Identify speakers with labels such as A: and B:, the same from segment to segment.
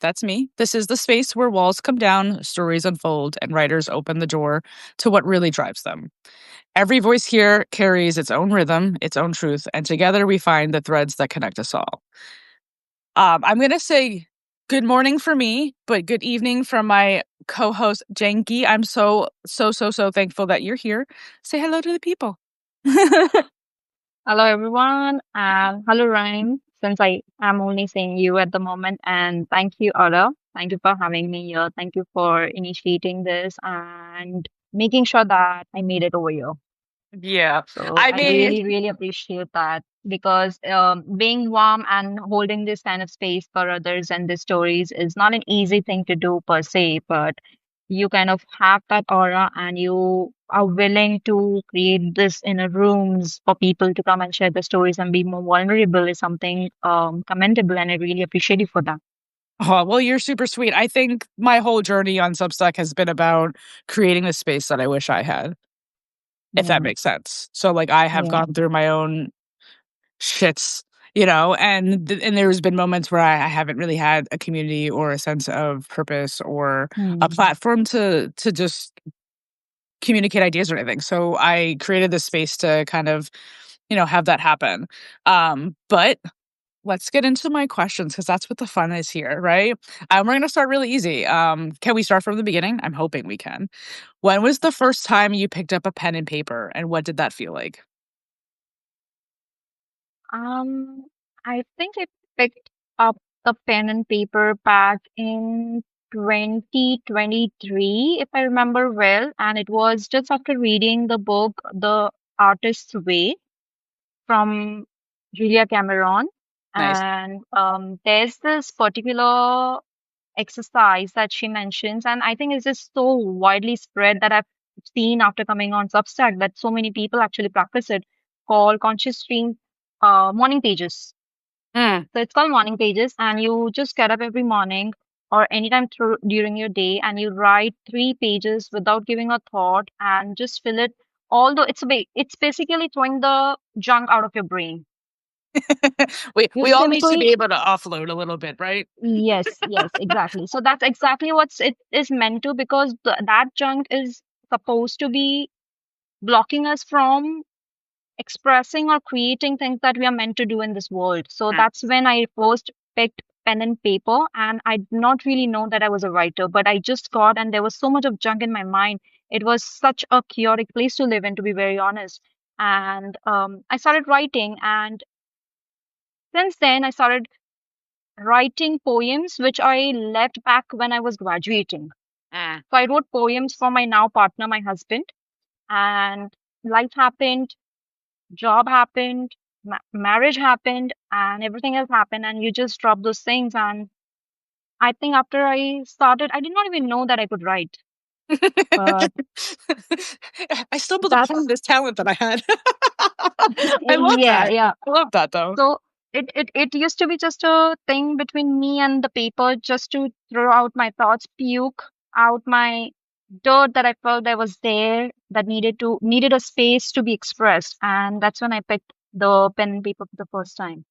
A: That's me. This is the space where walls come down, stories unfold, and writers open the door to what really drives them. Every voice here carries its own rhythm, its own truth, and together we find the threads that connect us all. I'm going to say good morning for me, but good evening from my co host, Janki. I'm so thankful that you're here. Say hello to the people.
B: Hello, everyone, and hello, Ryan. Since I am only seeing you at the moment, and thank you, Ola. Thank you for having me here. Thank you for initiating this and making sure that I made it over here.
A: Yeah.
B: So
A: I
B: I
A: mean,
B: really appreciate that because being warm and holding this kind of space for others and their stories is not an easy thing to do per se, but you kind of have that aura and you are willing to create this inner rooms for people to come and share the stories and be more vulnerable is something commendable, and I really appreciate you for that.
A: oh, well, you're super sweet. I think my whole journey on Substack has been about creating the space that I wish I had, if that
B: Yeah,
A: makes sense. So, like, I have
B: yeah.
A: gone through my own shits, and there's been moments where I haven't really had a community or a sense of purpose or a
B: Hmm.
A: platform to just communicate ideas or anything. So I created this space to kind of, have that happen. But let's get into my questions because that's what the fun is here, right? We're gonna start really easy. Can we start from the beginning? I'm hoping we can. When was the first time you picked up a pen and paper, and what did that feel like?
B: Um, I think I picked up the pen and paper back in 2023, if I remember well, and it was just after reading the book The Artist's Way from Julia Cameron.
A: Nice.
B: And there's this particular exercise that she mentions, and I think it's just so widely spread that I've seen after coming on Substack that so many people actually practice it, called conscious stream morning pages.
A: Mm.
B: So it's called morning pages, and you just get up every morning or anytime through during your day, and you write 3 pages without giving a thought, and just fill it. Although it's basically throwing the junk out of your brain. You
A: We all need to be
B: simply
A: able to offload a little bit, right?
B: yes, exactly. So that's exactly what's it is meant to, because that junk is supposed to be blocking us from expressing or creating things that we are meant to do in this world. So
A: Mm.
B: that's when I first picked pen and paper, and I did not really know that I was a writer, but I just got, and there was so much of junk in my mind. It was such a chaotic place to live in, to be very honest. And I started writing, and since then I started writing poems, which I left back when I was graduating.
A: Mm.
B: So I wrote poems for my now partner, my husband, and life happened, job happened, marriage happened, and everything else happened, and you just drop those things. And I think after I started, I did not even know that I could write, but
A: I stumbled upon
B: that's
A: this talent that I had. I love
B: yeah,
A: that.
B: yeah.
A: I love that though.
B: So it used to be just a thing between me and the paper, just to throw out my thoughts, puke out my dirt that I felt that was there, that needed a space to be expressed. And that's when I picked the pen and paper for the first time.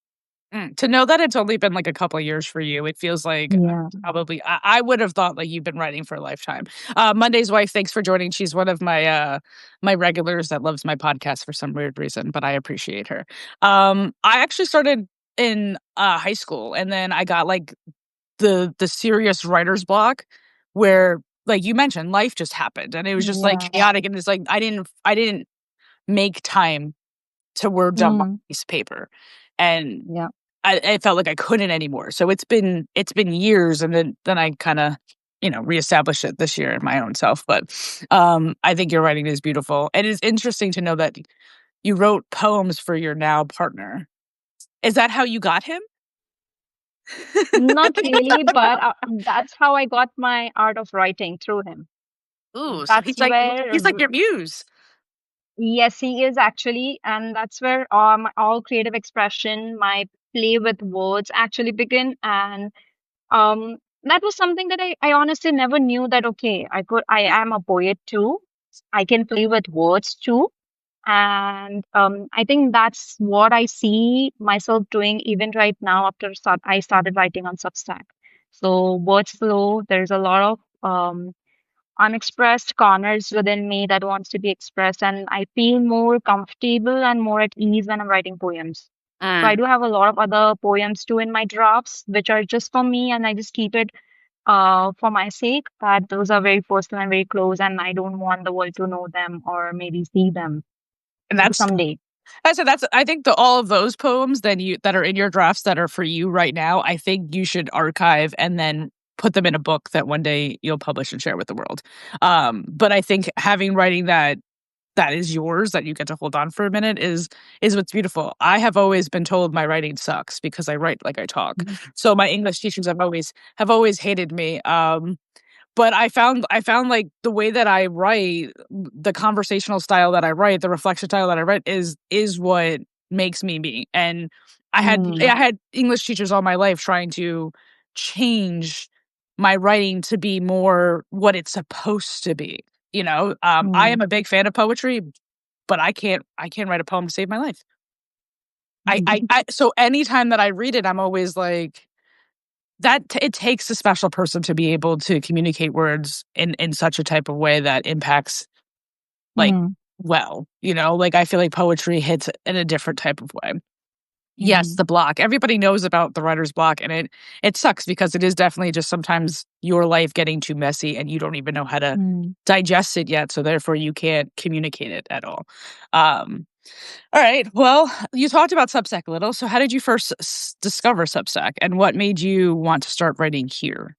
A: To know that it's only been like a couple of years for you, it feels like
B: Yeah.
A: probably I would have thought like you've been writing for a lifetime. Monday's wife, thanks for joining. She's one of my regulars that loves my podcast for some weird reason, but I appreciate her. I actually started in high school, and then I got like the serious writer's block where, like you mentioned, life just happened and it was just like
B: Yeah.
A: chaotic, and it's like I didn't make time to word dump on
B: Mm,
A: a piece of paper. And
B: yeah.
A: I felt like I couldn't anymore. So it's been years, and then I kind of, reestablished it this year in my own self. But I think your writing is beautiful. It is interesting to know that you wrote poems for your now partner. Is that how you got him?
B: Not really, but that's how I got my art of writing, through him.
A: Ooh, so
B: That's
A: he's like
B: where,
A: he's like your muse.
B: yes, he is actually, and that's where all creative expression, my play with words actually begin. And um, that was something that I honestly never knew that, okay, I am a poet too. I can play with words too. And I think that's what I see myself doing even right now after I started writing on Substack. So words flow. There's a lot of unexpressed corners within me that wants to be expressed, and I feel more comfortable and more at ease when I'm writing poems. So I
A: Mm.
B: do have a lot of other poems too in my drafts, which are just for me, and I just keep it for my sake. That those are very personal and very close, and I don't want the world to know them or maybe see them.
A: And
B: Maybe
A: that's
B: someday.
A: that's I think all of those poems that are in your drafts that are for you right now, I think you should archive and then put them in a book that one day you'll publish and share with the world. But I think having writing that is yours that you get to hold on for a minute is what's beautiful. I have always been told my writing sucks because I write like I talk.
B: Mhm.
A: So my English teachers have always hated me. But I found like the way that I write, the conversational style that I write, the reflection style that I write is what makes me me. And I
B: Mm,
A: had English teachers all my life trying to change my writing to be more what it's supposed to be. I
B: mm,
A: am a big fan of poetry, but I can't write a poem to save my life. So anytime that I read it, I'm always like, it takes a special person to be able to communicate words in such a type of way that impacts, like,
B: mm,
A: like, I feel like poetry hits in a different type of way. Yes,
B: mm,
A: the block. Everybody knows about the writer's block, and it sucks because it is definitely just sometimes your life getting too messy, and you don't even know how to
B: mm.
A: digest it yet, so therefore you can't communicate it at all. Um, alright, well, you talked about Substack a little, so how did you first discover Substack, and what made you want to start writing here?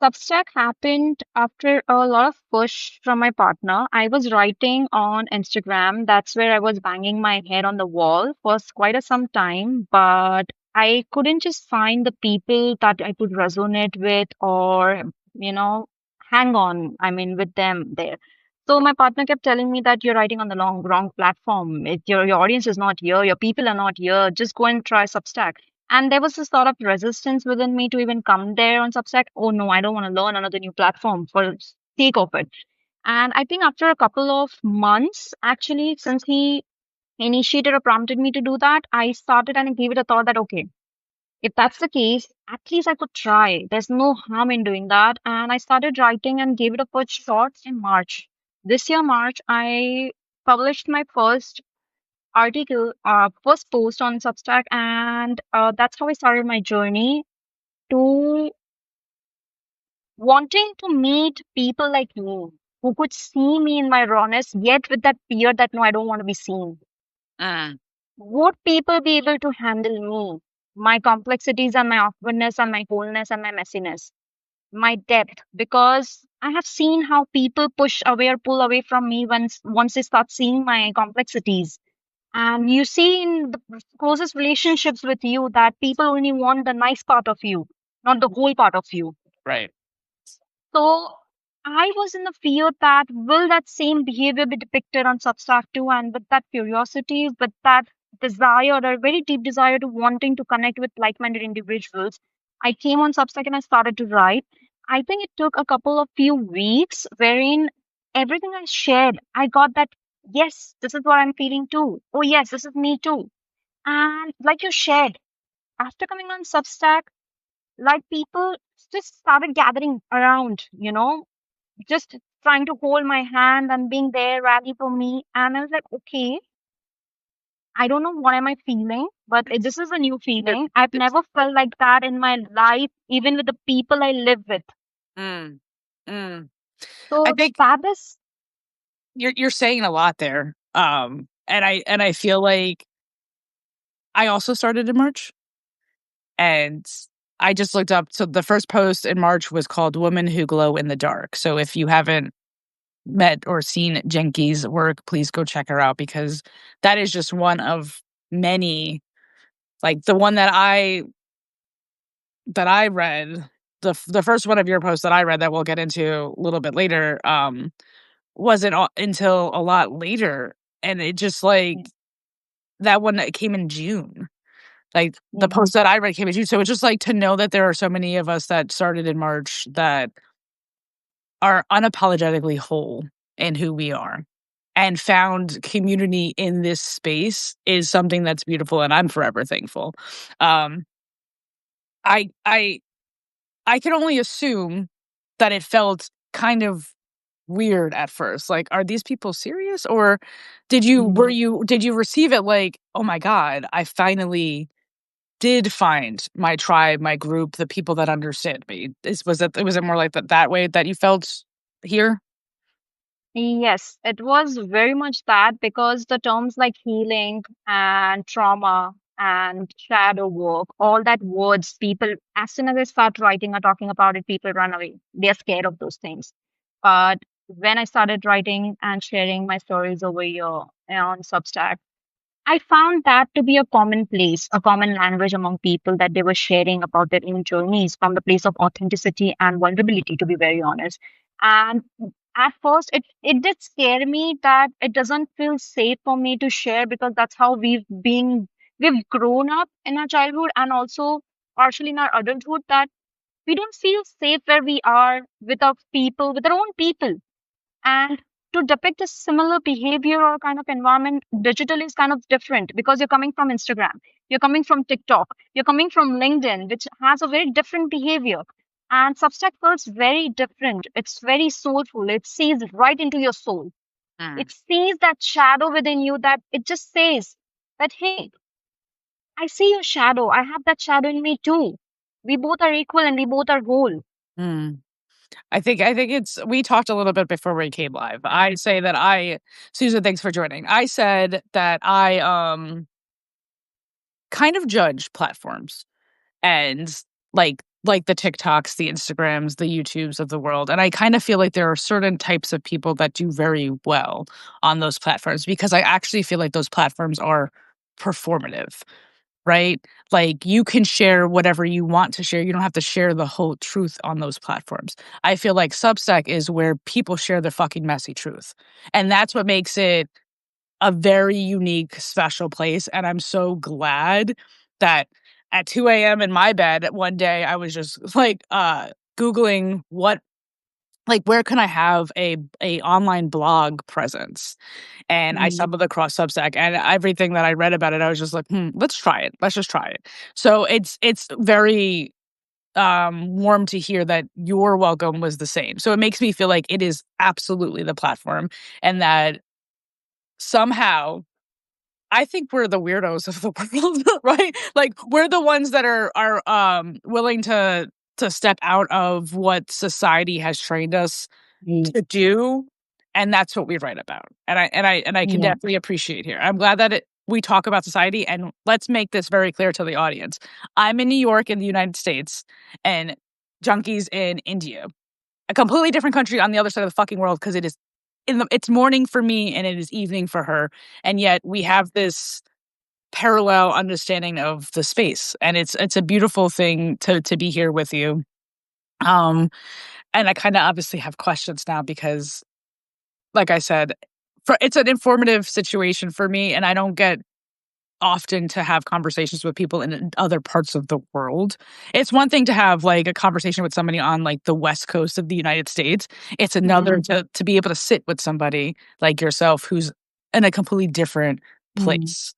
B: Substack happened after a lot of push from my partner. I was writing on Instagram. That's where I was banging my head on the wall for quite some time, but I couldn't just find the people that I could resonate with or, you know, hang on, I mean, with them there. So my partner kept telling me that you're writing on the wrong platform. Your audience is not here. Your people are not here. Just go and try Substack. And there was a sort of resistance within me to even come there on Substack. Oh no, I don't want to learn another new platform for sake of it. And I think after a couple of months, actually, since he initiated or prompted me to do that, I started and I gave it a thought that okay, if that's the case, at least I could try. There's no harm in doing that. And I started writing and gave it a first shot in March. This year, March, I published my first article, first post on Substack, and that's how I started my journey to wanting to meet people like me who could see me in my rawness, yet with that fear that no, I don't want to be seen.
A: Mm,
B: Would people be able to handle me, my complexities and my awkwardness and my wholeness and my messiness, my depth? Because I have seen how people push away or pull away from me once they start seeing my complexities. And you see in the closest relationships with you that people only want the nice part of you, not the whole part of you.
A: right.
B: So I was in the fear that will that same behavior be depicted on Substack too? And with that curiosity, with that desire, a very deep desire to wanting to connect with like-minded individuals, I came on Substack and I started to write. I think it took a couple of few weeks wherein everything I shared, I got that, yes, this is what I'm feeling too. Oh yes, this is me too. And like you shared, after coming on Substack, like people just started gathering around, just trying to hold my hand and being there ready for me. And I was like, okay, I don't know what am I feeling, but this is a new
A: It
B: feeling. I've
A: it's
B: never felt like that in my life, even with the people I live with.
A: mm, mm. I
B: So
A: think
B: that is,
A: you're saying a lot there, and I feel like I also started in March, and I just looked up so the first post in March was called "Women Who Glow in the Dark," so if you haven't met or seen Janki's work, please go check her out because that is just one of many, like, the one that I read, the first one of your posts that I read that we'll get into a little bit later, wasn't until a lot later, and it just, like, that one that came in June, like, the
B: mm-hmm,
A: post that I read came in June, so it's just, like, to know that there are so many of us that started in March that are unapologetically whole in who we are and found community in this space is something that's beautiful, and I'm forever thankful. Um, I I can only assume that it felt kind of weird at first. Like, are these people serious? Or
B: Mm.
A: did you receive it like, "Oh my god, I finally did find my tribe, my group, the people that understand me." Was it more like that way that you felt here?
B: Yes, it was very much that because the terms like healing and trauma and shadow work, all that words, people, as soon as I start writing or talking about it, people run away. They're scared of those things. But when I started writing and sharing my stories over here on Substack, I found that to be a commonplace, a common language among people that they were sharing about their own journeys from the place of authenticity and vulnerability, to be very honest. And at first, it did scare me that it doesn't feel safe for me to share because that's how we've grown up in our childhood and also partially in our adulthood that we don't feel safe where we are with our people, with our own people. And to depict a similar behavior or kind of environment digital is kind of different because you're coming from Instagram, you're coming from TikTok, you're coming from LinkedIn, which has a very different behavior. And Substack feels very different. It's very soulful. It sees right into your soul.
A: Mm,
B: It sees that shadow within you that it just says that, hey, I see your shadow. I have that shadow in me too. We both are equal and we both are whole.
A: mm. I think it's we talked a little bit before we came live. I say that I Susan, thanks for joining. I said that I kind of judge platforms and like the TikToks, the Instagrams, the YouTubes of the world. And I kind of feel like there are certain types of people that do very well on those platforms because I actually feel like those platforms are performative, right? Like you can share whatever you want to share. You don't have to share the whole truth on those platforms. I feel like Substack is where people share the fucking messy truth. And that's what makes it a very unique, special place, and I'm so glad that at 2 a.m. in my bed one day, I was just, like, Googling where can I have a online blog presence? And I
B: Mm,
A: stumbled across Substack, and everything that I read about it, I was just like, "Hmm, let's try it. Let's just try it." So it's very, warm to hear that your welcome was the same. So it makes me feel like it is absolutely the platform and that somehow I think we're the weirdos of the world, right? Like, we're the ones that are willing to step out of what society has trained us
B: mm,
A: to do, and that's what we write about. And I can
B: yeah.
A: definitely appreciate here. I'm glad that we talk about society, and let's make this very clear to the audience. I'm in New York in the United States, and Junkies in India, a completely different country on the other side of the fucking world because it's morning for me and it is evening for her, and yet we have this parallel understanding of the space, and it's a beautiful thing to be here with you. Um, and I kinda obviously have questions now because, like I said, for it's an informative situation for me, and I don't get often to have conversations with people in other parts of the world. It's one thing to have, like, a conversation with somebody on, like, the West Coast of the United States. It's another
B: Mm,
A: to be able to sit with somebody like yourself who's in a completely different
B: mm.
A: place.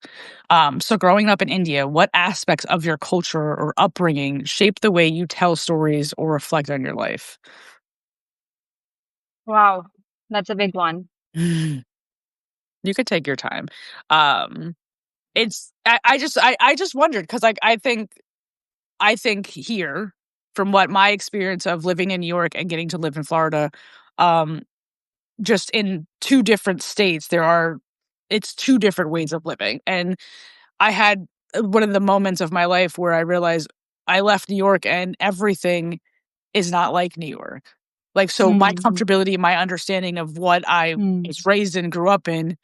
A: So growing up in India, what aspects of your culture or upbringing shape the way you tell stories or reflect on your life?
B: Wow, that's a big one.
A: You could take your time. Um, I just wondered because like I think here, from what my experience of living in New York and getting to live in Florida, um, just in 2 different states, it's 2 different ways of living, and I had, one of the moments of my life where I realized I left New York and everything is not like New York. Like, so my
B: Mm,
A: comfortability, my understanding of what I
B: mm.
A: was raised and grew up in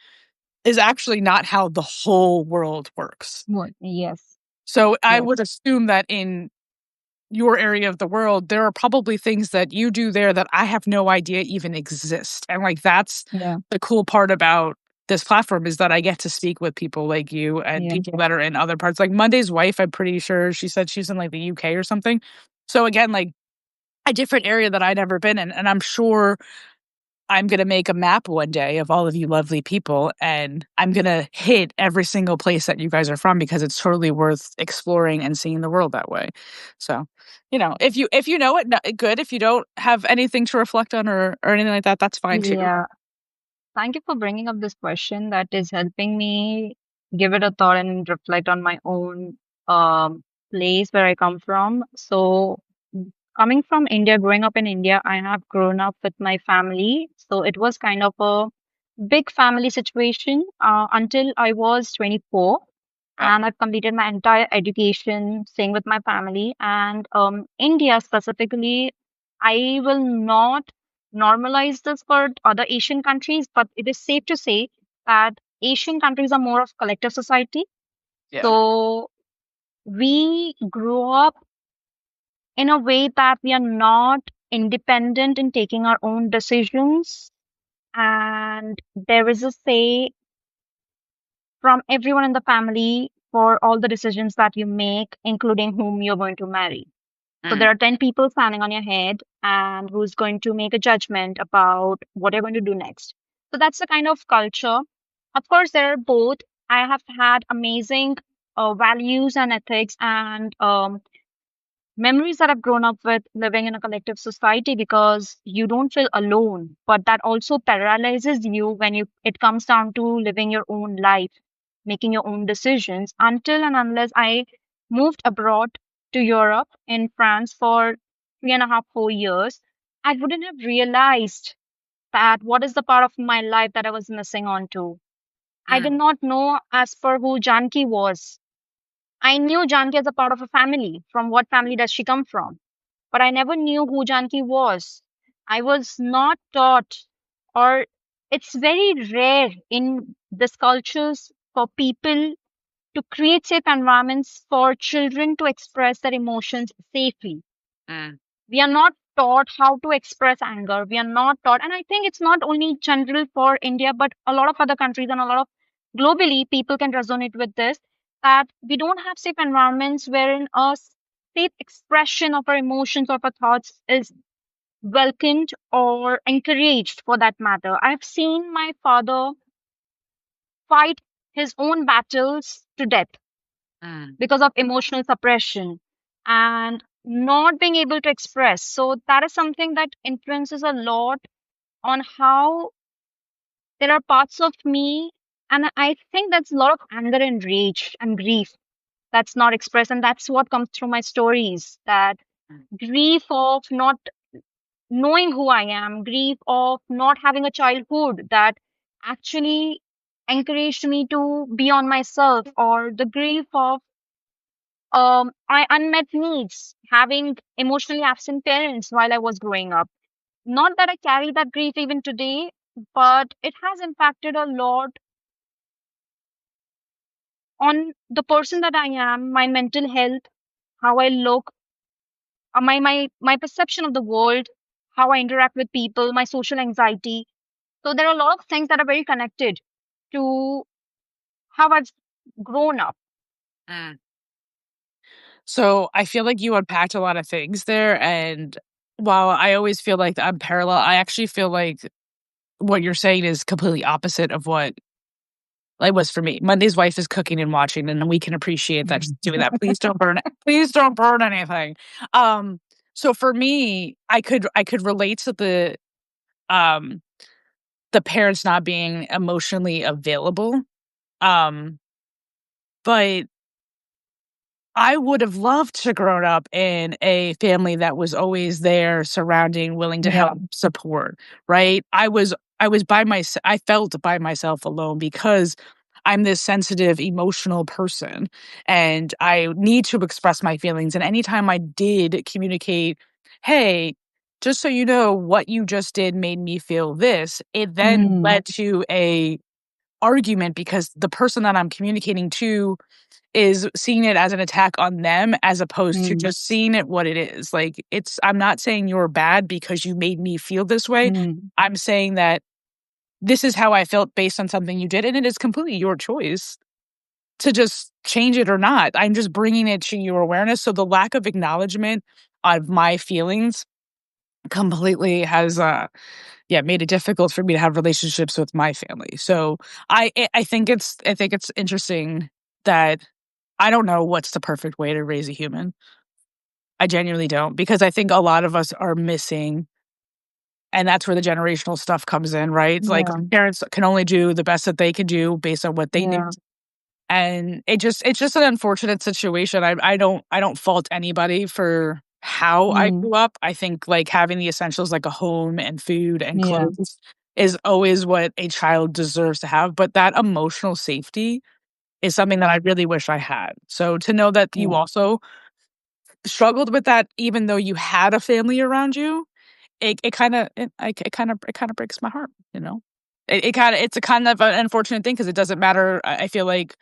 A: is actually not how the whole world works.
B: What? Yes,
A: So I
B: yes,
A: would assume that in your area of the world, there are probably things that you do there that I have no idea even exist. And like that's
B: yeah,
A: the cool part about this platform is that I get to speak with people like you and
B: yeah,
A: people that are in other parts. Like Monday's wife, I'm pretty sure she said she's in like the UK or something. So again, like a different area that I'd never been in. And I'm sure I'm gonna make a map one day of all of you lovely people, and I'm gonna hit every single place that you guys are from because it's totally worth exploring and seeing the world that way. So, if you know it, good. If you don't have anything to reflect on or anything like that, that's fine too.
B: Yeah. Thank you for bringing up this question. That is helping me give it a thought and reflect on my own um, place where I come from. So, coming from India, growing up in India, I have grown up with my family. So, it was kind of a big family situation until I was 24.
A: Yeah.
B: And I've completed my entire education staying with my family. And India specifically, I will not normalize this for other Asian countries, but it is safe to say that Asian countries are more of collective society.
A: Yeah.
B: So we grew up in a way that we are not independent in taking our own decisions. And there is a say from everyone in the family for all the decisions that you make, including whom you're going to marry. So
A: Mm,
B: there are 10 people standing on your head and who's going to make a judgment about what you're going to do next. So that's the kind of culture. Of course, there are both. I have had amazing values and ethics and memories that I've grown up with living in a collective society because you don't feel alone, but that also paralyzes you when it comes down to living your own life, making your own decisions until and unless I moved abroad to Europe in France for 3.5, 4 years, I wouldn't have realized that what is the part of my life that I was missing on to. I did
A: mm,
B: not know as per who Janki was. I knew Janki as a part of a family. From what family does she come from? But I never knew who Janki was. I was not taught, or it's very rare in these cultures for people to create safe environments for children to express their emotions safely.
A: mm,
B: We are not taught how to express anger. We are not taught, and I think it's not only general for India, but a lot of other countries and a lot of globally people can resonate with this that we don't have safe environments wherein a safe expression of our emotions or our thoughts is welcomed or encouraged for that matter. I've seen my father fight his own battles to death
A: mm,
B: because of emotional suppression and not being able to express. So that is something that influences a lot on how there are parts of me. And I think that's a lot of anger and rage and grief that's not expressed. And that's what comes through my stories that
A: mm,
B: grief of not knowing who I am, grief of not having a childhood that actually encouraged me to be on myself, or the grief of I unmet needs, having emotionally absent parents while I was growing up. Not that I carry that grief even today, but it has impacted a lot on the person that I am, my mental health, how I look, my perception of the world, how I interact with people, my social anxiety. So there are a lot of things that are very connected to how I've grown up.
A: mm. So I feel like you unpacked a lot of things there, and while I always feel like I'm parallel, I actually feel like what you're saying is completely opposite of what like was for me. Monday's wife is cooking and watching, and we can appreciate that she's doing that. Please don't burn it. Please don't burn anything. Um, so for me, I could relate to um the parents not being emotionally available. Um, but I would have loved to grown up in a family that was always there, surrounding, willing to
B: Yeah.
A: help, support, right? I was by myself. I felt by myself alone because I'm this sensitive, emotional person, and I need to express my feelings, and anytime I did communicate, "Hey, just so you know, what you just did made me feel this," it then
B: Mm,
A: led to a argument because the person that I'm communicating to is seeing it as an attack on them as opposed to
B: mm,
A: just seeing it what it is. Like, I'm not saying you're bad because you made me feel this way.
B: mm,
A: I'm saying that this is how I felt based on something you did, and it is completely your choice to just change it or not. I'm just bringing it to your awareness. So the lack of acknowledgement of my feelings completely has yeah, made it difficult for me to have relationships with my family. So I think it's interesting that I don't know what's the perfect way to raise a human. I genuinely don't, because I think a lot of us are missing, and that's where the generational stuff comes in, right? It's like
B: Yeah,
A: parents can only do the best that they can do based on what they knew.
B: yeah,
A: And it's just an unfortunate situation. I don't fault anybody for how I
B: mm,
A: grew up. I think, like, having the essentials like a home and food and
B: yeah,
A: clothes is always what a child deserves to have, but that emotional safety is something that I really wish I had. So to know that you
B: yeah,
A: also struggled with that even though you had a family around you, it kinda breaks my heart, you know? It's a kind of an unfortunate thing because it doesn't matter, I feel like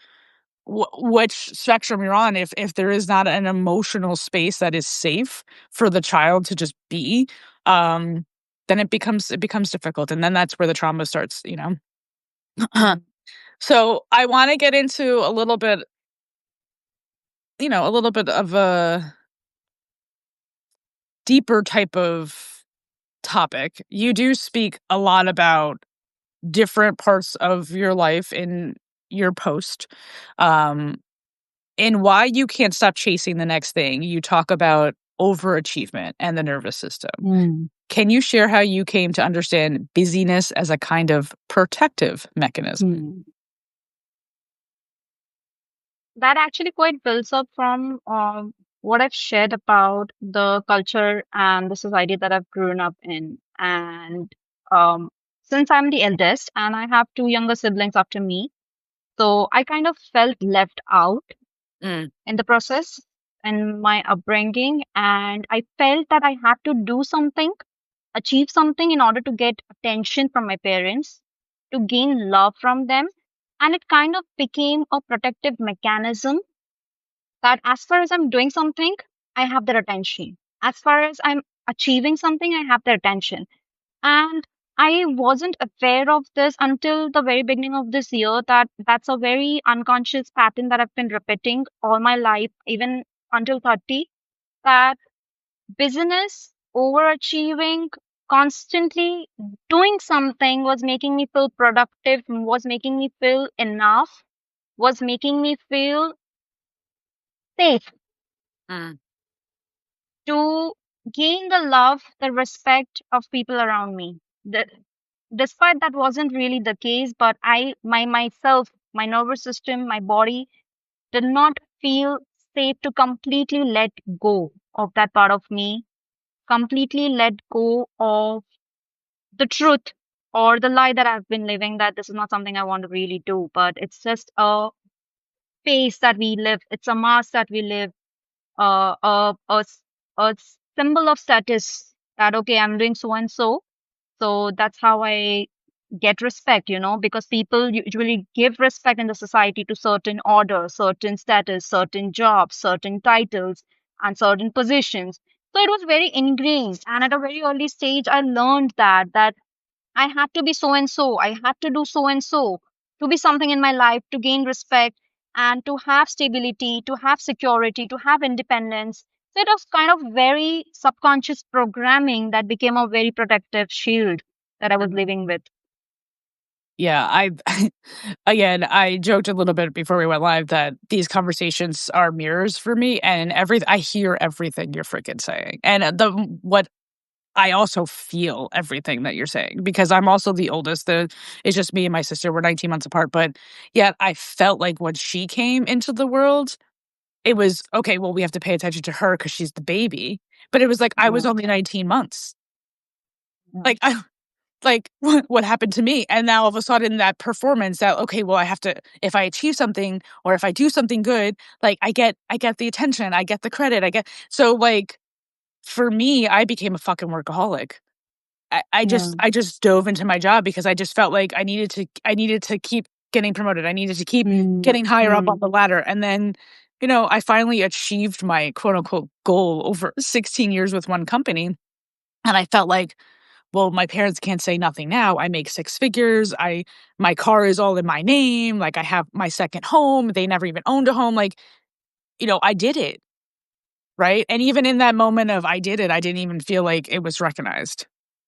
A: which spectrum you're on, if there is not an emotional space that is safe for the child to just be, um, then it becomes difficult, and then that's where the trauma starts, you know?
B: mm,
A: So, I wanna get into a little bit, you know, a little bit of a deeper type of topic. You do speak a lot about different parts of your life in your post, um, and why you can't stop chasing the next thing. You talk about overachievement and the nervous system.
B: mm,
A: Can you share how you came to understand busyness as a kind of protective mechanism?
B: mm. That actually quite builds up from what I've shared about the culture and the society that I've grown up in. And um, since I'm the eldest and I have two younger siblings after me, so I kind of felt left out
A: Mm,
B: in the process in my upbringing. And I felt that I had to do something, achieve something in order to get attention from my parents, to gain love from them. And it kind of became a protective mechanism that as far as I'm doing something, I have their attention. As far as I'm achieving something, I have their attention. And I wasn't aware of this until the very beginning of this year that that's a very unconscious pattern that I've been repeating all my life, even until 30, that business, overachieving, constantly doing something was making me feel productive, was making me feel enough, was making me feel safe
A: mm,
B: to gain the love, the respect of people around me. Despite that wasn't really the case, but myself, my nervous system, my body did not feel safe to completely let go of that part of me, completely let go of the truth or the lie that I've been living that this is not something I want to really do, but it's just a phase that we live. It's a mask that we live, a symbol of status that, okay, I'm doing so and so. So that's how I get respect, because people usually give respect in the society to certain order, certain status, certain jobs, certain titles, and certain positions. So it was very ingrained. And at a very early stage, I learned that I had to be so and so. I had to do so and so to be something in my life, to gain respect and to have stability, to have security, to have independence. So it was kind of very subconscious programming that became a very protective shield that I was
A: mm.
B: living with.
A: Yeah, I again, I joked a little bit before we went live that these conversations are mirrors for me, and I hear everything you're freaking saying. And what I also feel everything that you're saying because I'm also the oldest. It's just me and my sister. We're 19 months apart, but yet I felt like when she came into the world, it was okay. Well, we have to pay attention to her because she's the baby. But it was like I was
B: Yeah,
A: only 19 months.
B: yeah,
A: Like I like what happened to me, and now all of a sudden that performance that okay, well, I have to if I achieve something or if I do something good, like I get the attention, I get the credit, I get so like for me, I became a fucking workaholic.
B: yeah,
A: I just dove into my job because I just felt like I needed to keep getting promoted. I needed to keep
B: mm,
A: getting higher up on
B: mm,
A: the ladder. And then, you know, I finally achieved my quote unquote goal over 16 years with one company. And I felt like, well, my parents can't say nothing now. I make six figures. My car is all in my name. Like I have my second home. They never even owned a home. Like, you know, I did it. Right. And even in that moment of I did it, I didn't even feel like it was recognized.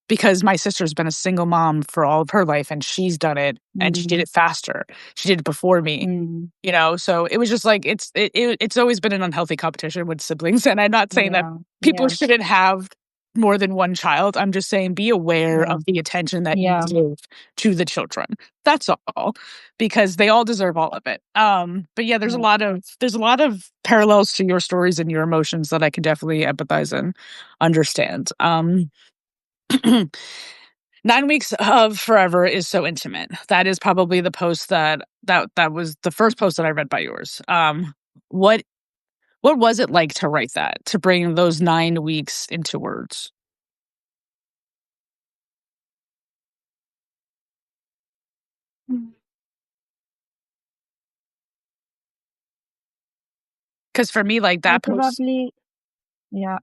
A: because my sister's been a single mom for all of her life and she's done it and she did
B: Mm,
A: it faster. She did it before me,
B: mm,
A: so it was just like it's always been an unhealthy competition with siblings, and I'm not saying that
B: yeah,
A: people
B: yeah,
A: shouldn't have more than one child. I'm just saying be aware
B: yeah,
A: of the attention that you
B: yeah,
A: give to the children. That's all, because they all deserve all of it. But yeah,
B: yeah.
A: there's a lot of parallels to your stories and your emotions that I can definitely empathize and understand. 9 weeks of forever is so intimate. That is probably the post that was the first post that I read by yours. What what was it like to write that? To bring those 9 weeks into words?
B: Mm.
A: Because for me, like
B: I probably, yeah.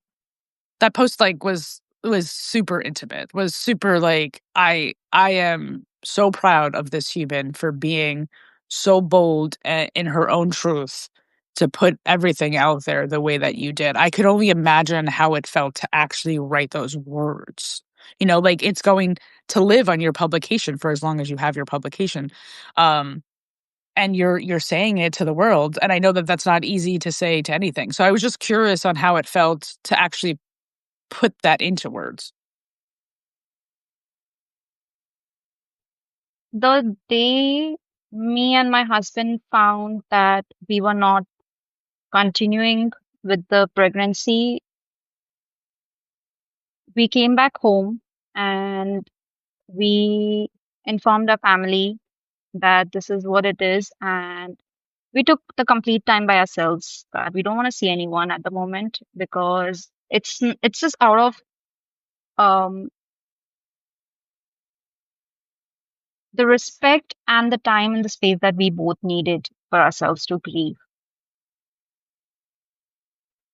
A: that post like was super intimate, was super like I am so proud of this human for being so bold in her own truth to put everything out there the way that you did. I could only imagine how it felt to actually write those words. Like it's going to live on your publication for as long as you have your publication. Um and you're saying it to the world, and I know that that's not easy to say to anything. So I was just curious on how it felt to actually put that into words.
B: The day me and my husband found that we were not continuing with the pregnancy, we came back home and we informed our family that this is what it is. And we took the complete time by ourselves that we don't want to see anyone at the moment because it's just out of um, the respect and the time and the space that we both needed for ourselves to grieve.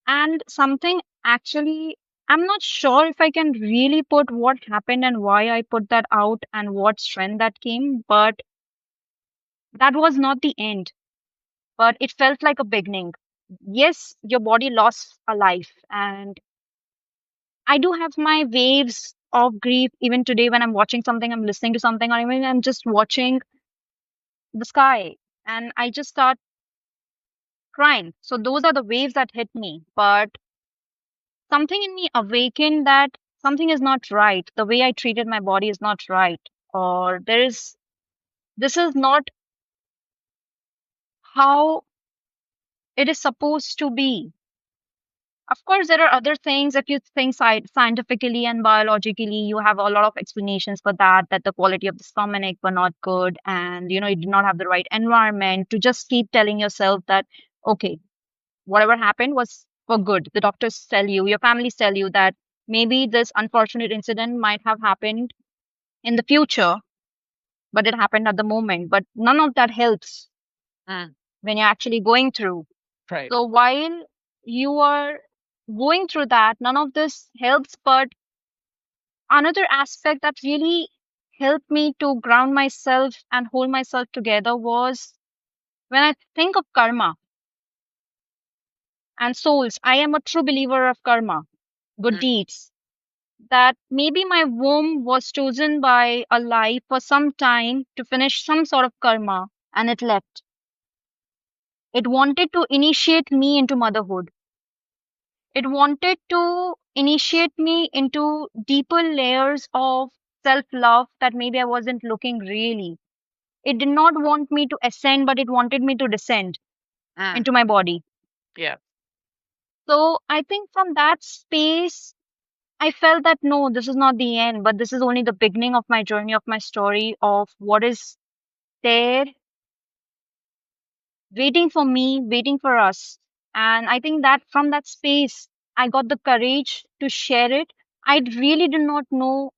B: And something actually, I'm not sure if I can really put what happened and why I put that out and what strength that came, but that was not the end. But it felt like a beginning. Yes, your body lost a life. And I do have my waves of grief even today when I'm watching something, I'm listening to something, or even I'm just watching the sky and I just start crying. So those are the waves that hit me. But something in me awakened that something is not right. The way I treated my body is not right. Or this is not how it is supposed to be. Of course, there are other things. If you think scientifically and biologically, you have a lot of explanations for that, that the quality of the stomach were not good and, you did not have the right environment to just keep telling yourself that, okay, whatever happened was for good. The doctors tell you, your families tell you that maybe this unfortunate incident might have happened in the future, but it happened at the moment. But none of that helps
A: Mm,
B: when you're actually going through.
A: right.
B: So while you are going through that, none of this helps. But another aspect that really helped me to ground myself and hold myself together was when I think of karma and souls. I am a true believer of karma, good
A: Mm,
B: deeds. That maybe my womb was chosen by a life for some time to finish some sort of karma and it left. It wanted to initiate me into motherhood. It wanted to initiate me into deeper layers of self love that maybe I wasn't looking really. It did not want me to ascend, but it wanted me to descend
A: mm,
B: into my body.
A: yeah.
B: So I think from that space, I felt that no, this is not the end, but this is only the beginning of my journey, of my story, of what is there waiting for me, waiting for us. And I think that from that space, I got the courage to share it. I really did not know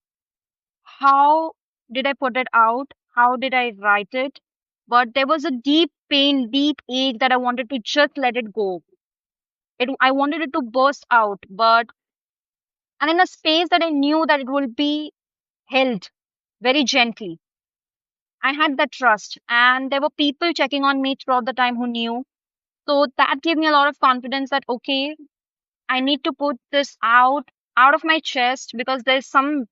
B: how did I put it out, how did I write it, but there was a deep pain, deep ache that I wanted to just let it go. I wanted it to burst out, but and in a space that I knew that it will be held very gently. I had that trust, and there were people checking on me throughout the time who knew. So that gave me a lot of confidence that, okay, I need to put this out of my chest because there's some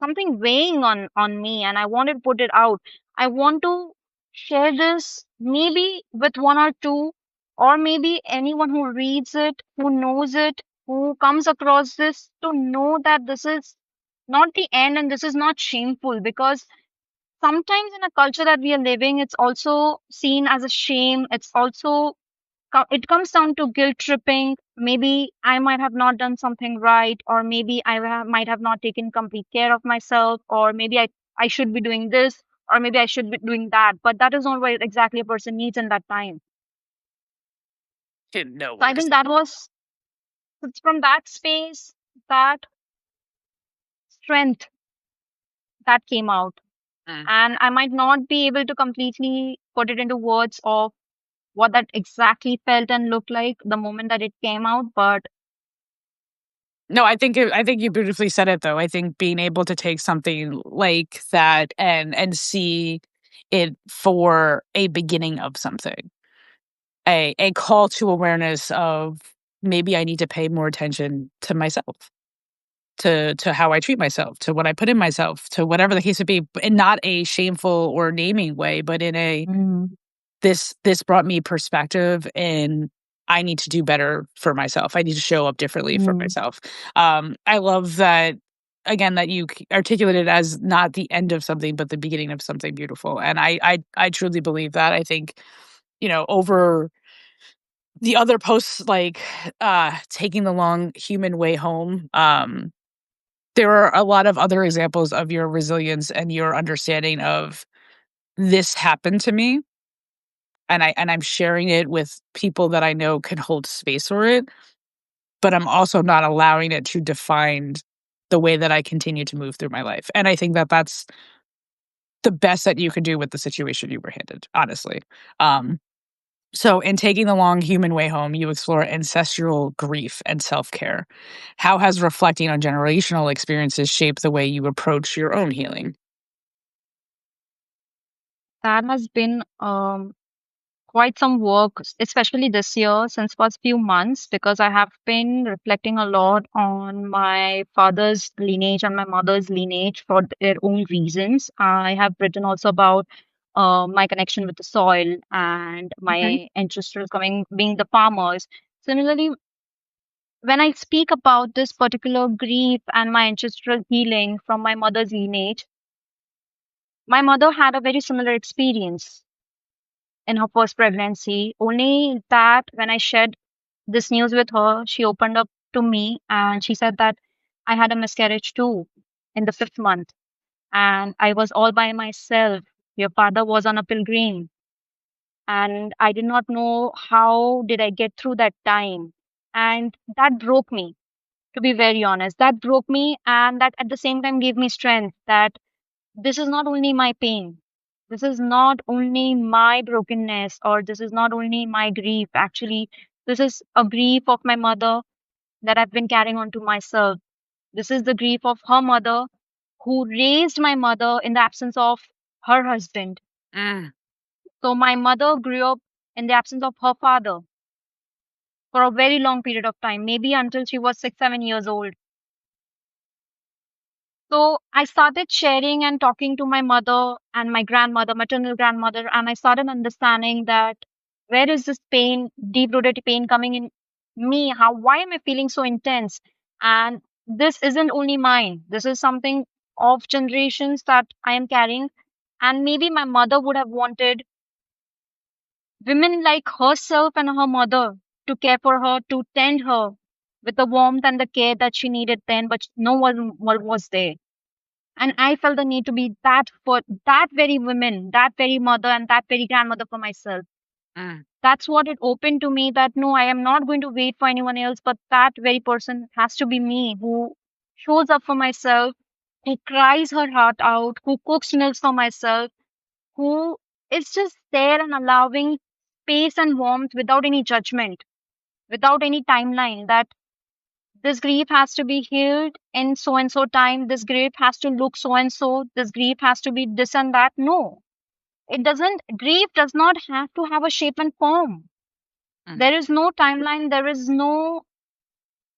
B: something weighing on me, and I wanted to put it out. I want to share this maybe with one or two, or maybe anyone who reads it, who knows it, who comes across this, to know that this is not the end and this is not shameful. Because sometimes in a culture that we are living, it's also seen as a shame. It's also it comes down to guilt tripping. Maybe I might have not done something right, or maybe might have not taken complete care of myself, or maybe I should be doing this, or maybe I should be doing that. But that is not what exactly a person needs in that time.
A: No
B: So I
A: worries.
B: think that was, it's from that space, that strength that came out.
A: Mm.
B: And I might not be able to completely put it into words of what that exactly felt and looked like the moment that it came out, but
A: No, I think you beautifully said it though. I think being able to take something like that and see it for a beginning of something, a call to awareness of maybe I need to pay more attention to myself, to how I treat myself, to what I put in myself, to whatever the case would be, in not a shameful or naming way, but in a
B: mm,
A: this brought me perspective, and I need to do better for myself. I need to show up differently for
B: mm,
A: myself. I love that again that you articulated as not the end of something, but the beginning of something beautiful. And I truly believe that. I think over the other posts like taking the long human way home. There are a lot of other examples of your resilience and your understanding of this happened to me, and I'm sharing it with people that I know can hold space for it, but I'm also not allowing it to define the way that I continue to move through my life. And I think that that's the best that you can do with the situation you were handed, honestly. Um, so in taking the long human way home, you explore ancestral grief and self-care. How has reflecting on generational experiences shaped the way you approach your own healing?
B: that has been quite some work, especially this year, since past few months, because I have been reflecting a lot on my father's lineage and my mother's lineage for their own reasons. I have written also about my connection with the soil and
A: Okay.
B: my ancestors coming being the farmers. Similarly, when I speak about this particular grief and my ancestral healing from my mother's lineage, my mother had a very similar experience in her first pregnancy. Only that when I shared this news with her, she opened up to me and she said that I had a miscarriage too in the fifth month, and I was all by myself. Your father was on a pilgrim, and I did not know how did I get through that time. And that broke me, to be very honest. That broke me, and that at the same time gave me strength that this is not only my pain. This is not only my brokenness, or this is not only my grief. Actually, this is a grief of my mother that I've been carrying on to myself. This is the grief of her mother who raised my mother in the absence of her husband.
A: Mm.
B: So my mother grew up in the absence of her father for a very long period of time, maybe until she was 6, 7 years old. So I started sharing and talking to my mother and my grandmother, maternal grandmother, and I started understanding that where is this pain, deep rooted pain coming in me? Why am I feeling so intense? And this isn't only mine. This is something of generations that I am carrying. And maybe my mother would have wanted women like herself and her mother to care for her, to tend her with the warmth and the care that she needed then, but no one was there. And I felt the need to be that for that very woman, that very mother, and that very grandmother for myself.
A: Mm.
B: That's what it opened to me, that no, I am not going to wait for anyone else, but that very person has to be me, who shows up for myself, who cries her heart out, who cooks meals for myself, who is just there and allowing space and warmth without any judgment, without any timeline, that this grief has to be healed in so and so time, this grief has to look so and so, this grief has to be this and that. No, it doesn't. Grief does not have to have a shape and form.
A: Mm.
B: There is no timeline, there is no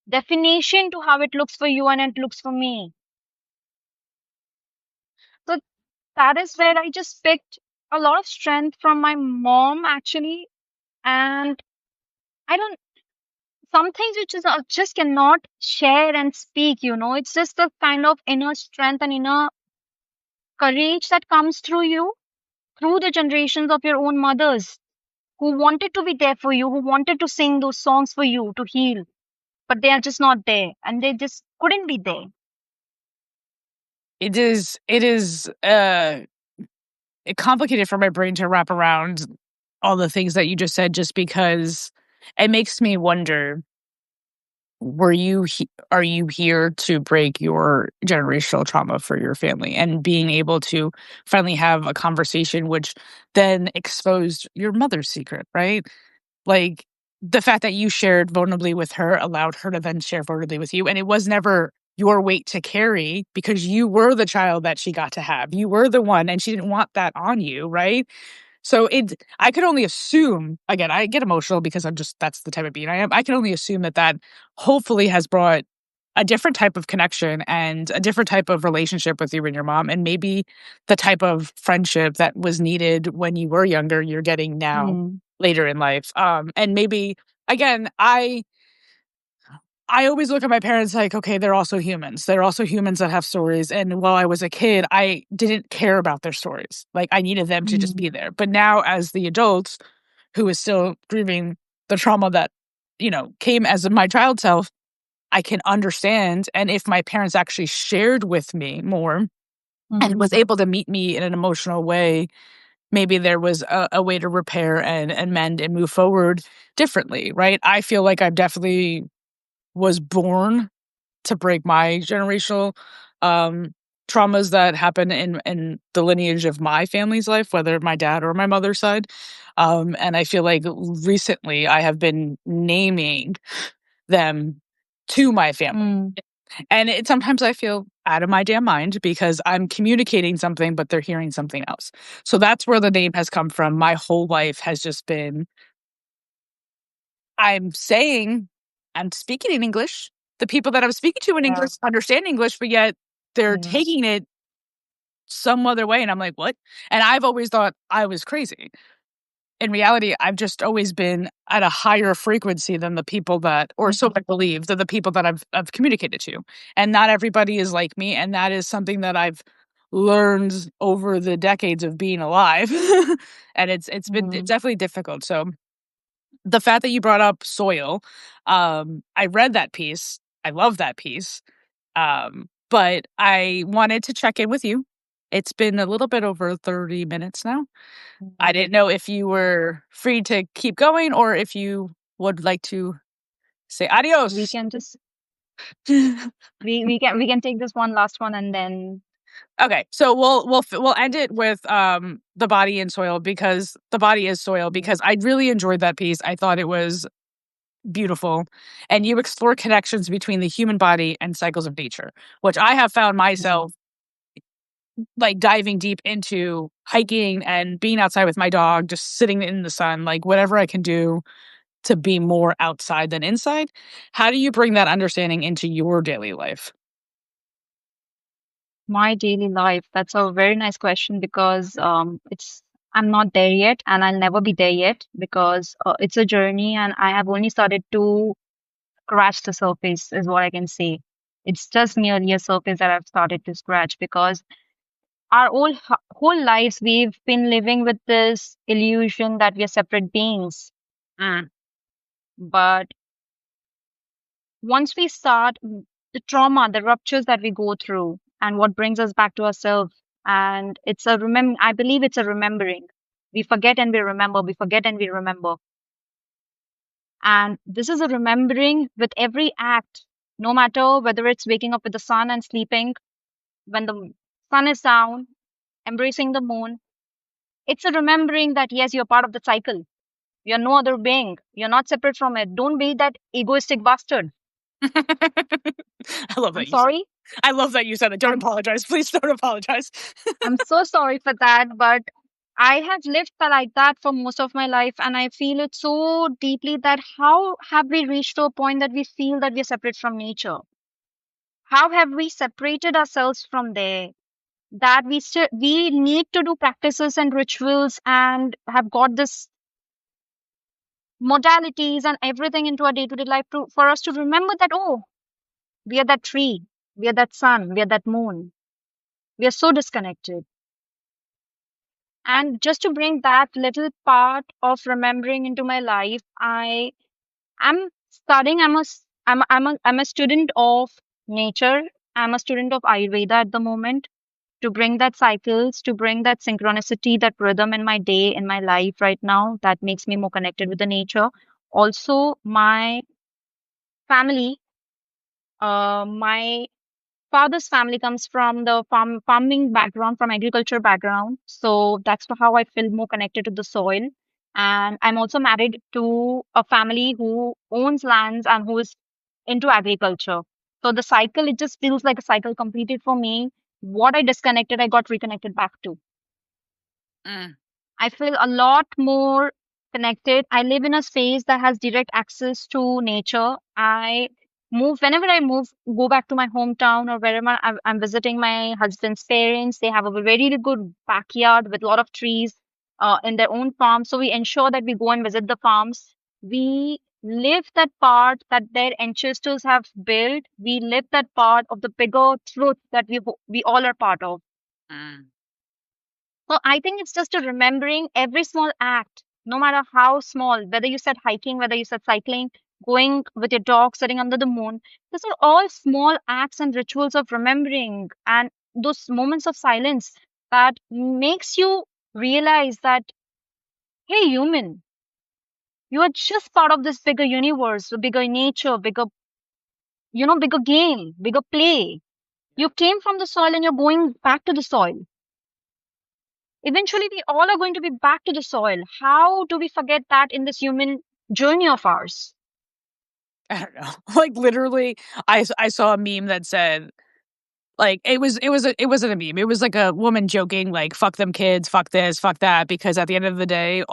B: definition to how it looks for you and it looks for me. that is where I just picked a lot of strength from my mom, actually. And I don't, some things which is just cannot share and speak, it's just the kind of inner strength and inner courage that comes through you, through the generations of your own mothers who wanted to be there for you, who wanted to sing those songs for you to heal, but they are just not there and they just couldn't be there.
A: It is complicated for my brain to wrap around all the things that you just said, just because it makes me wonder, are you here to break your generational trauma for your family, and being able to finally have a conversation which then exposed your mother's secret, right? Like, the fact that you shared vulnerably with her allowed her to then share vulnerably with you, and it was never your weight to carry because you were the child that she got to have. You were the one, and she didn't want that on you, right? So I could only assume, again, I get emotional because that's the type of being I am. I can only assume that that hopefully has brought a different type of connection and a different type of relationship with you and your mom, and maybe the type of friendship that was needed when you were younger, you're getting now
B: Mm,
A: later in life. And maybe, again, I always look at my parents like, okay, they're also humans. They're also humans that have stories. And while I was a kid, I didn't care about their stories. Like, I needed them to just
B: mm,
A: be there. But now, as the adult who is still grieving the trauma that, came as my child self, I can understand. And if my parents actually shared with me more and
B: mm,
A: was able to meet me in an emotional way, maybe there was a way to repair and mend and move forward differently, right? I feel like I definitely was born to break my generational um, traumas that happen in the lineage of my family's life, whether my dad or my mother's side. And I feel like recently I have been naming them to my family.
B: mm,
A: And sometimes I feel out of my damn mind because I'm communicating something, but they're hearing something else. So that's where the name has come from. My whole life has just been, I'm saying, I'm speaking in English. The people that I'm speaking to in
B: yeah.
A: English understand English, but yet they're
B: Mm,
A: taking it some other way. And I'm like, what? And I've always thought I was crazy. In reality, I've just always been at a higher frequency than the people that, or so
B: mm,
A: I believe, than the people that I've communicated to. And not everybody is like me. And that is something that I've learned over the decades of being alive. And it's
B: mm,
A: definitely difficult. So the fact that you brought up soil, I read that piece. I love that piece. But I wanted to check in with you. It's been a little bit over 30 minutes now. I
B: mm.
A: didn't know if you were free to keep going or if you would like to say
B: We
A: adios.
B: can just we can take this one last one and then
A: Okay, so we'll end it with the body and soil, because the body is soil,
B: mm,
A: because I really enjoyed that piece. I thought it was beautiful, and you explore connections between the human body and cycles of nature, which I have found
B: mm,
A: myself like diving deep into hiking and being outside with my dog, just sitting in the sun, like whatever I can do to be more outside than inside. How do you bring that understanding into your daily life?
B: my daily life. That's a very nice question because it's I'm not there yet and I'll never be there yet because it's a journey and I have only started to scratch the surface is what I can say. It's just merely a surface that I've started to scratch because our whole lives we've been living with this illusion that we are separate beings.
A: Mm.
B: But once we start the trauma, the ruptures that we go through, and what brings us back to ourselves, and it's a I believe it's a remembering. We forget and we remember. We forget and we remember. And this is a remembering with every act, no matter whether it's waking up with the sun and sleeping when the sun is down, embracing the moon. It's a remembering that yes, you're part of the cycle. You're no other being. You're not separate from it. Don't be that egoistic bastard.
A: I love
B: I'm
A: that you said.
B: sorry.
A: I love that you said it. Don't
B: I'm
A: apologize. Please don't apologize.
B: I'm so sorry for that, but I have lived like that for most of my life, and I feel it so deeply that how have we reached to a point that we feel that we're separate from nature? How have we separated ourselves from there? that we need to do practices and rituals and have got this modalities and everything into our day-to-day life for us to remember that, oh, we are that tree, we are that sun, we are that moon, we are so disconnected. And just to bring that little part of remembering into my life, I'm studying. I'm a student of nature. I'm a student of Ayurveda at the moment, to bring that cycles, to bring that synchronicity, that rhythm in my day, in my life right now, that makes me more connected with the nature. Also, my family, my father's family comes from the farming background, from agriculture background. So that's how I feel more connected to the soil. And I'm also married to a family who owns lands and who is into agriculture. So the cycle, it just feels like a cycle completed for me. What I disconnected, I got reconnected back to.
A: Mm.
B: I feel a lot more connected. I live in a space that has direct access to nature. Whenever I move, go back to my hometown or wherever I'm visiting my husband's parents. They have a very good backyard with a lot of trees in their own farm. So we ensure that we go and visit the farms. We live that part that their ancestors have built. We live that part of the bigger truth that we all are part of.
A: Mm.
B: So I think it's just a remembering every small act, no matter how small, whether you said hiking, whether you said cycling, going with your dog, sitting under the moon. These are all small acts and rituals of remembering and those moments of silence that makes you realize that, hey, human, you are just part of this bigger universe, bigger nature, bigger game, bigger play. You came from the soil and you're going back to the soil. Eventually, we all are going to be back to the soil. How do we forget that in this human journey of ours?
A: I don't know. Like, literally, I saw a meme that said, like, it wasn't a meme. It was like a woman joking, like, "Fuck them kids, fuck this, fuck that," because at the end of the day,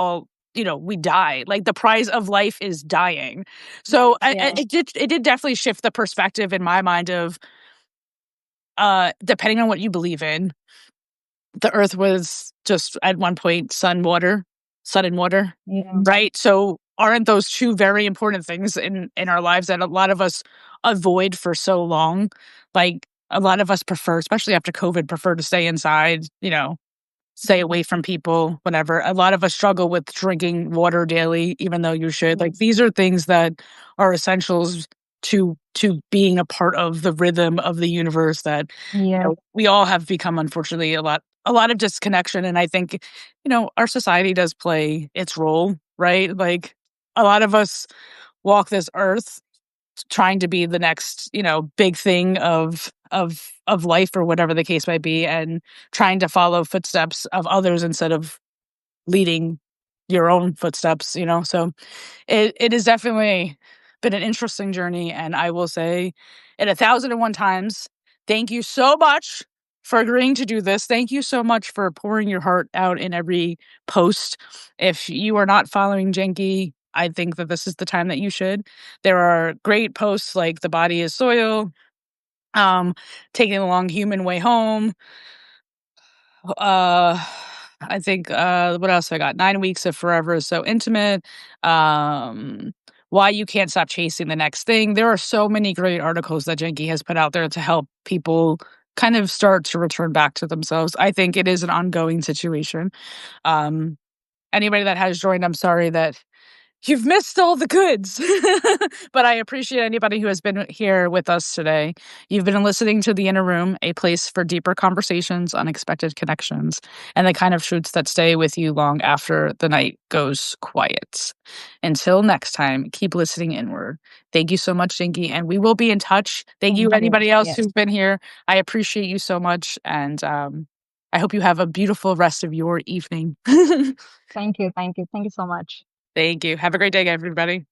A: we die. Like, the prize of life is dying. So,
B: Yeah.
A: it did definitely shift the perspective in my mind of, depending on what you believe in, the earth was just at one point sun and water,
B: Yeah.
A: right? So aren't those two very important things in our lives that a lot of us avoid for so long? Like, a lot of us prefer, especially after COVID, prefer to stay inside, stay away from people, whatever. A lot of us struggle with drinking water daily, even though you should. Like, these are things that are essentials to being a part of the rhythm of the universe that,
B: Yeah.
A: we all have become, unfortunately, a lot of disconnection. And I think, our society does play its role, right? Like, a lot of us walk this earth trying to be the next, big thing of life or whatever the case might be, and trying to follow footsteps of others instead of leading your own footsteps, so it has definitely been an interesting journey, and I will say it 1,001 times, thank you so much for agreeing to do this. Thank you so much for pouring your heart out in every post. If you are not following Janki, I think that this is the time that you should. There are great posts like "The Body is Soil," um, "Taking the Long Human Way Home," uh, I think, what else I got? 9 Weeks of Forever is So Intimate, um, Why You Can't Stop Chasing the Next Thing. There are so many great articles that Janky has put out there to help people kind of start to return back to themselves. I think it is an ongoing situation. Um, Anybody that has joined, I'm sorry that you've missed all the goods. But I appreciate anybody who has been here with us today. You've been listening to The Inner Room, a place for deeper conversations, unexpected connections, and the kind of truths that stay with you long after the night goes quiet. Until next time, keep listening inward. Thank you so much, Jinky, and we will be in touch. Thank you,
B: Thank you.
A: anybody else
B: Yes.
A: who's been here. I appreciate you so much, and I hope you have a beautiful rest of your evening.
B: Thank you. Thank you. Thank you so much.
A: Thank you. Have a great day, everybody.